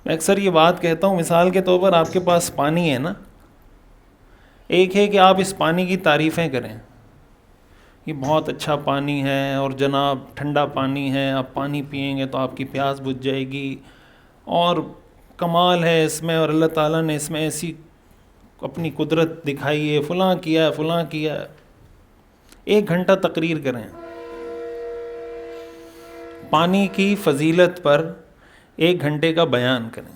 میں اکثر یہ بات کہتا ہوں، مثال کے طور پر آپ کے پاس پانی ہے نا، ایک ہے کہ آپ اس پانی کی تعریفیں کریں، یہ بہت اچھا پانی ہے اور جناب ٹھنڈا پانی ہے، آپ پانی پئیں گے تو آپ کی پیاس بجھ جائے گی، اور کمال ہے اس میں، اور اللہ تعالیٰ نے اس میں ایسی اپنی قدرت دکھائی ہے، فلاں کیا ہے فلاں کیا ہے. 1 گھنٹہ تقریر کریں پانی کی فضیلت پر، 1 گھنٹے کا بیان کریں.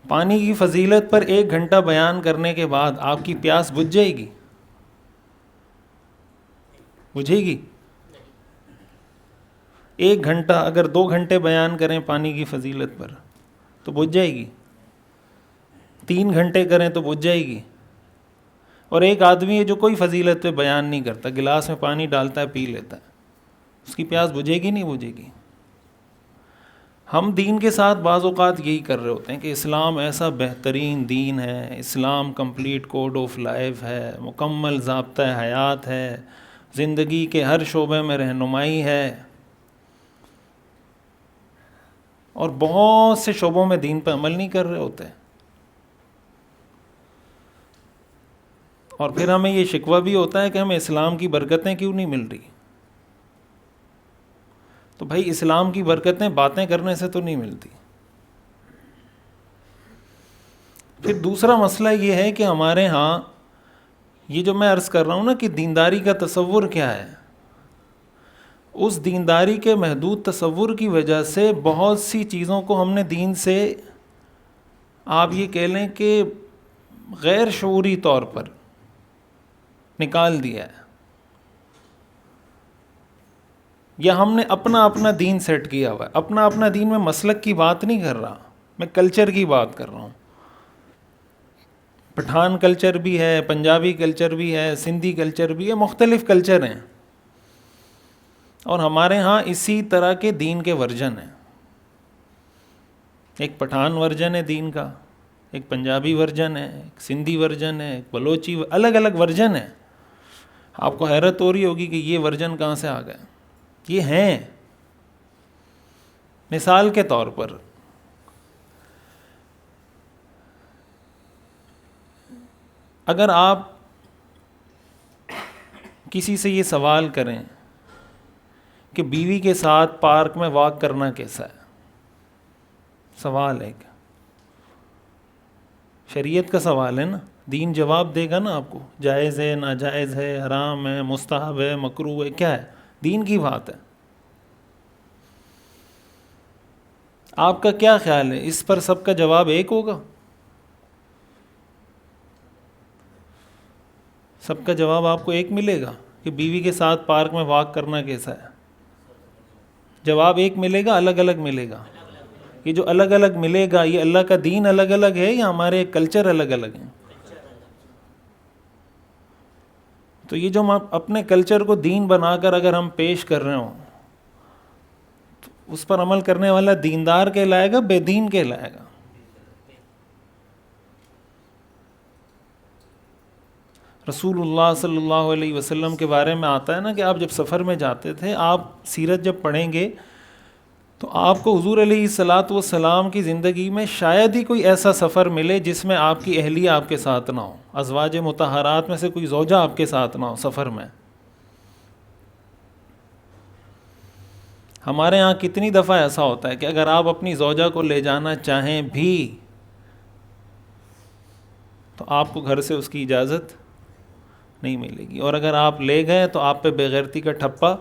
پانی کی فضیلت پر 1 گھنٹہ بیان کرنے کے بعد آپ کی پیاس بجھ جائے گی؟ بجھے گی؟ 1 گھنٹہ اگر 2 گھنٹے بیان کریں پانی کی فضیلت پر تو بجھ جائے گی. 3 گھنٹے کریں تو بجھ جائے گی. اور ایک آدمی ہے جو کوئی فضیلت پہ بیان نہیں کرتا، گلاس میں پانی ڈالتا ہے پی لیتا ہے، اس کی پیاس بجھے گی نہیں بجھے گی؟ ہم دین کے ساتھ بعض اوقات یہی کر رہے ہوتے ہیں کہ اسلام ایسا بہترین دین ہے، اسلام کمپلیٹ کوڈ آف لائف ہے، مکمل ضابطہ حیات ہے، زندگی کے ہر شعبے میں رہنمائی ہے، اور بہت سے شعبوں میں دین پہ عمل نہیں کر رہے ہوتے. اور پھر ہمیں یہ شکوہ بھی ہوتا ہے کہ ہمیں اسلام کی برکتیں کیوں نہیں مل رہی. تو بھائی اسلام کی برکتیں باتیں کرنے سے تو نہیں ملتی. پھر دوسرا مسئلہ یہ ہے کہ ہمارے ہاں یہ جو میں عرض کر رہا ہوں نا کہ دینداری کا تصور کیا ہے، اس دینداری کے محدود تصور کی وجہ سے بہت سی چیزوں کو ہم نے دین سے، آپ یہ کہہ لیں کہ غیر شعوری طور پر نکال دیا ہے، یا ہم نے اپنا اپنا دین سیٹ کیا ہوا ہے. اپنا اپنا دین میں مسلک کی بات نہیں کر رہا، میں کلچر کی بات کر رہا ہوں. پٹھان کلچر بھی ہے، پنجابی کلچر بھی ہے، سندھی کلچر بھی ہے، مختلف کلچر ہیں، اور ہمارے ہاں اسی طرح کے دین کے ورژن ہیں. ایک پٹھان ورژن ہے دین کا، ایک پنجابی ورژن ہے، ایک سندھی ورژن ہے، ایک بلوچی، الگ الگ ورژن ہیں. آپ کو حیرت ہو رہی ہوگی کہ یہ ورژن کہاں سے آ گئے. یہ ہیں. مثال کے طور پر اگر آپ کسی سے یہ سوال کریں کہ بیوی کے ساتھ پارک میں واک کرنا کیسا ہے، سوال ہے کہ شریعت کا سوال ہے نا، دین جواب دے گا نا آپ کو، جائز ہے ناجائز ہے، حرام ہے مستحب ہے مکروہ ہے، کیا ہے، دین کی بات ہے. آپ کا کیا خیال ہے اس پر سب کا جواب ایک ہوگا؟ سب کا جواب آپ کو ایک ملے گا کہ بیوی کے ساتھ پارک میں واک کرنا کیسا ہے؟ جواب ایک ملے گا، الگ الگ ملے گا؟ یہ جو الگ الگ ملے گا، یہ اللہ کا دین الگ الگ ہے یا ہمارے کلچر الگ الگ ہیں؟ تو یہ جو ہم اپنے کلچر کو دین بنا کر اگر ہم پیش کر رہے ہوں تو اس پر عمل کرنے والا دیندار کہلائے گا بے دین کہلائے گا؟ رسول اللہ صلی اللہ علیہ وسلم کے بارے میں آتا ہے نا کہ آپ جب سفر میں جاتے تھے، آپ سیرت جب پڑھیں گے تو آپ کو حضور علیہ الصلاۃ والسلام کی زندگی میں شاید ہی کوئی ایسا سفر ملے جس میں آپ کی اہلیہ آپ کے ساتھ نہ ہو، ازواج مطہرات میں سے کوئی زوجہ آپ کے ساتھ نہ ہو سفر میں. ہمارے ہاں کتنی دفعہ ایسا ہوتا ہے کہ اگر آپ اپنی زوجہ کو لے جانا چاہیں بھی تو آپ کو گھر سے اس کی اجازت نہیں ملے گی، اور اگر آپ لے گئے تو آپ پہ بے غیرتی کا ٹھپا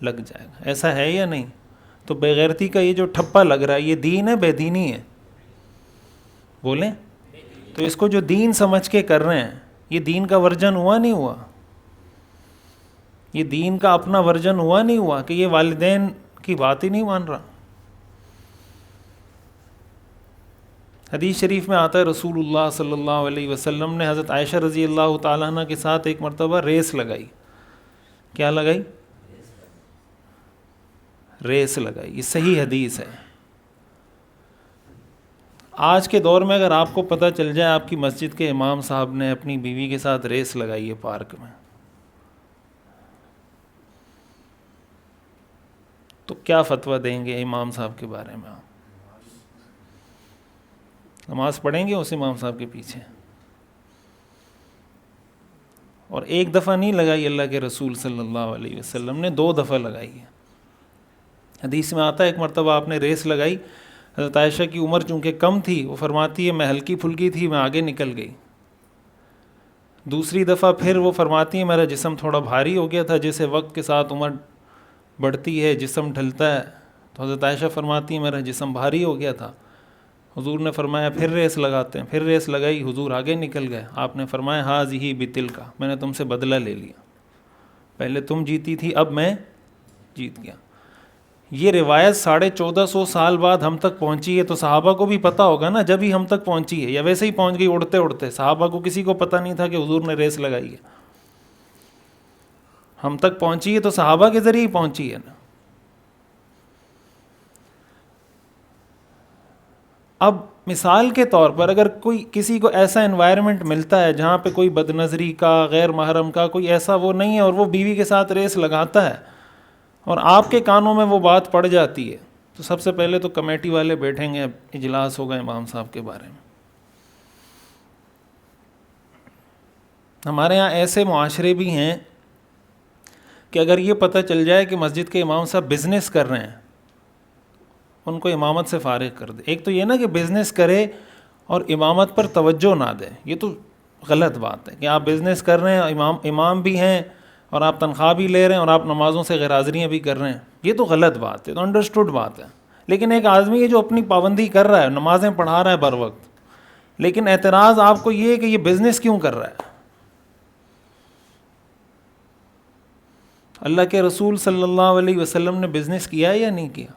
لگ جائے گا. ایسا ہے یا نہیں؟ تو بے غیرتی کا یہ جو ٹھپا لگ رہا ہے، یہ دین ہے بے دینی ہے؟ بولیں. تو اس کو جو دین سمجھ کے کر رہے ہیں، یہ دین کا ورژن ہوا نہیں ہوا؟ یہ دین کا اپنا ورژن ہوا نہیں ہوا کہ یہ والدین کی بات ہی نہیں مان رہا؟ حدیث شریف میں آتا ہے رسول اللہ صلی اللہ علیہ وسلم نے حضرت عائشہ رضی اللہ تعالیٰ عنہ کے ساتھ ایک مرتبہ ریس لگائی. کیا لگائی؟ ریس لگائی. یہ صحیح حدیث ہے. آج کے دور میں اگر آپ کو پتہ چل جائے آپ کی مسجد کے امام صاحب نے اپنی بیوی کے ساتھ ریس لگائی ہے پارک میں، تو کیا فتویٰ دیں گے امام صاحب کے بارے میں؟ آپ نماز پڑھیں گے اس امام صاحب کے پیچھے؟ اور ایک دفعہ نہیں لگائی اللہ کے رسول صلی اللہ علیہ وسلم نے، 2 دفعہ لگائی ہے۔ حدیث میں آتا ہے ایک مرتبہ آپ نے ریس لگائی، حضرت عائشہ کی عمر چونکہ کم تھی، وہ فرماتی ہے میں ہلکی پھلکی تھی، میں آگے نکل گئی۔ دوسری دفعہ پھر وہ فرماتی ہیں میرا جسم تھوڑا بھاری ہو گیا تھا، جیسے وقت کے ساتھ عمر بڑھتی ہے جسم ڈھلتا ہے، تو حضرت عائشہ فرماتی ہیں میرا جسم بھاری ہو گیا تھا۔ حضور نے فرمایا پھر ریس لگاتے ہیں، پھر ریس لگائی، حضور آگے نکل گئے۔ آپ نے فرمایا ہاذہ بتلک، میں نے تم سے بدلہ لے لیا، پہلے تم جیتی تھی اب میں جیت گیا۔ یہ روایت 1450 سال بعد ہم تک پہنچی ہے، تو صحابہ کو بھی پتہ ہوگا نا جب ہی ہم تک پہنچی ہے، یا ویسے ہی پہنچ گئی اڑتے اڑتے؟ صحابہ کو کسی کو پتہ نہیں تھا کہ حضور نے ریس لگائی ہے، ہم تک پہنچی ہے تو صحابہ کے ذریعے ہی پہنچی ہے نا۔ اب مثال کے طور پر اگر کوئی کسی کو ایسا انوائرمنٹ ملتا ہے جہاں پہ کوئی بد نظری کا، غیر محرم کا کوئی ایسا وہ نہیں ہے، اور وہ بیوی کے ساتھ ریس لگاتا ہے اور آپ کے کانوں میں وہ بات پڑ جاتی ہے، تو سب سے پہلے تو کمیٹی والے بیٹھیں گے، اجلاس ہوگا امام صاحب کے بارے میں۔ ہمارے ہاں ایسے معاشرے بھی ہیں کہ اگر یہ پتہ چل جائے کہ مسجد کے امام صاحب بزنس کر رہے ہیں، ان کو امامت سے فارغ کر دے۔ ایک تو یہ نا کہ بزنس کرے اور امامت پر توجہ نہ دے، یہ تو غلط بات ہے کہ آپ بزنس کر رہے ہیں، امام بھی ہیں اور آپ تنخواہ بھی لے رہے ہیں اور آپ نمازوں سے غیر حاضریاں بھی کر رہے ہیں، یہ تو غلط بات ہے، تو انڈرسٹوڈ بات ہے۔ لیکن ایک آدمی ہے جو اپنی پابندی کر رہا ہے، نمازیں پڑھا رہا ہے بر وقت، لیکن اعتراض آپ کو یہ ہے کہ یہ بزنس کیوں کر رہا ہے؟ اللہ کے رسول صلی اللہ علیہ وسلم نے بزنس کیا ہے یا نہیں کیا؟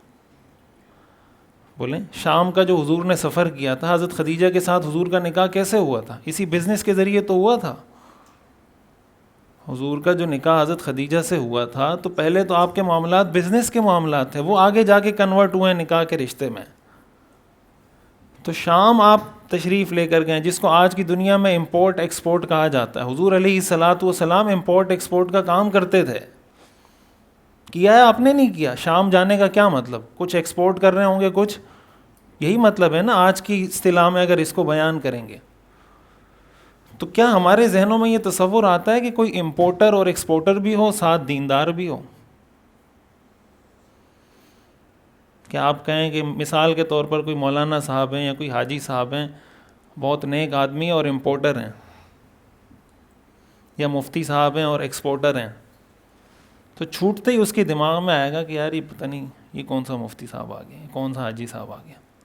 بولیں، شام کا جو حضور نے سفر کیا تھا، حضرت خدیجہ کے ساتھ حضور کا نکاح کیسے ہوا تھا؟ اسی بزنس کے ذریعے تو ہوا تھا۔ حضور کا جو نکاح حضرت خدیجہ سے ہوا تھا تو پہلے تو آپ کے معاملات بزنس کے معاملات تھے، وہ آگے جا کے کنورٹ ہوئے ہیں نکاح کے رشتے میں۔ تو شام آپ تشریف لے کر گئے، جس کو آج کی دنیا میں امپورٹ ایکسپورٹ کہا جاتا ہے۔ حضور علیہ الصلاۃ والسلام امپورٹ ایکسپورٹ کا کام کرتے تھے، کیا ہے آپ نے نہیں کیا؟ شام جانے کا کیا مطلب؟ کچھ ایکسپورٹ کر رہے ہوں گے کچھ، یہی مطلب ہے نا آج کی اصطلاح میں اگر اس کو بیان کریں گے۔ تو کیا ہمارے ذہنوں میں یہ تصور آتا ہے کہ کوئی امپورٹر اور ایکسپورٹر بھی ہو، ساتھ دیندار بھی ہو؟ کیا آپ کہیں کہ مثال کے طور پر کوئی مولانا صاحب ہیں یا کوئی حاجی صاحب ہیں، بہت نیک آدمی اور امپورٹر ہیں، یا مفتی صاحب ہیں اور ایکسپورٹر ہیں، تو چھوٹتے ہی اس کے دماغ میں آئے گا کہ یار یہ پتہ نہیں یہ کون سا مفتی صاحب آ گیا، کون سا حاجی صاحب آ گیا۔